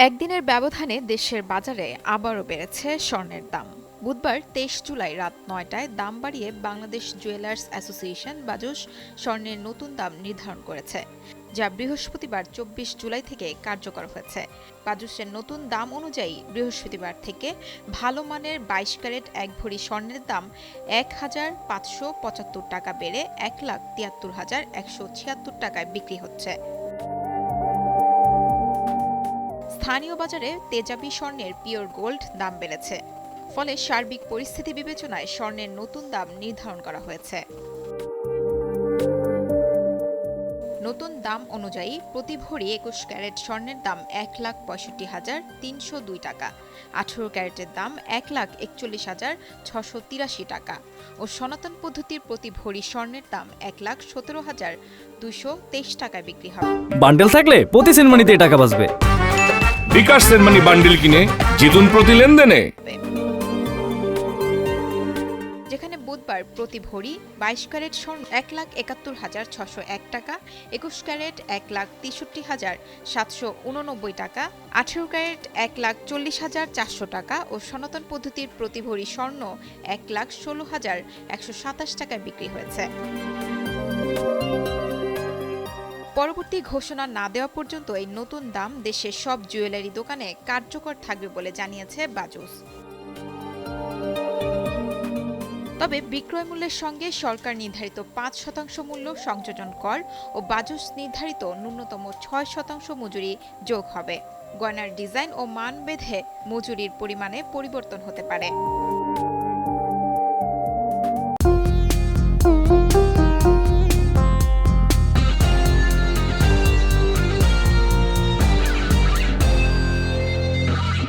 একদিনের ব্যবধানে দেশের বাজারে আবারও বেড়েছে স্বর্ণের দাম। বুধবার ২৩ জুলাই রাত ৯টায় দাম বাড়িয়ে বাংলাদেশ জুয়েলার্স অ্যাসোসিয়েশন বাজুস স্বর্ণের নতুন দাম নির্ধারণ করেছে, যা বৃহস্পতিবার ২৪ জুলাই থেকে কার্যকর হয়েছে। বাজুসের নতুন দাম অনুযায়ী বৃহস্পতিবার থেকে ভালো মানের ২২ ক্যারেট ১ ভরি স্বর্ণের দাম ১,৫৭৫ টাকা বেড়ে ১,৭৩,১৭৬ টাকায় বিক্রি হচ্ছে। স্থানীয় বাজারে তেজাবি স্বর্ণের পিওর গোল্ড দাম বেড়েছে, ফলে সার্বিক পরিস্থিতি বিবেচনায় স্বর্ণের নতুন দাম নির্ধারণ করা হয়েছে। নতুন দাম অনুযায়ী প্রতি ভরি ২১ ক্যারেট স্বর্ণের দাম ১,৬৫,৩০২ টাকা, ১৮ ক্যারেটের দাম ১,৪১,৬৮৩ টাকা ও সনাতন পদ্ধতির প্রতি ভরি স্বর্ণের দাম ১,১৭,২২৩ টাকায় বিক্রি হবে। বান্ডেল থাকলে প্রতি সেনমানিতে টাকা বাঁচবে। বিকাশ সেনমানি বান্ডেল কিনে জিতুন প্রতি লেনদেনে। যেখানে বুধবার প্রতি ভরি ২২ ক্যারেট স্বর্ণ ১,৭১,৬০১ টাকা, ২১ ক্যারেট ১,৬৩,৭৮৯ টাকা, ১৮ ক্যারেট ১,৪০,৪০০ টাকা ও সনাতন পদ্ধতির প্রতি ভরি স্বর্ণ ১,১৬,১২৭ টাকায় বিক্রি হয়েছে। পরবর্তী ঘোষণা না দেওয়া পর্যন্ত এই নতুন দাম দেশের সব জুয়েলারি দোকানে কার্যকর থাকবে বলে জানিয়েছে বাজুস। তবে বিক্রয় মূল্যের সঙ্গে সরকার নির্ধারিত ৫% মূল্য সংযোজন কর ও বাজুস নির্ধারিত ন্যূনতম ৬% মজুরি যোগ হবে। গয়নার ডিজাইন ও মান ভেদে মজুরির পরিমাণে পরিবর্তন হতে পারে।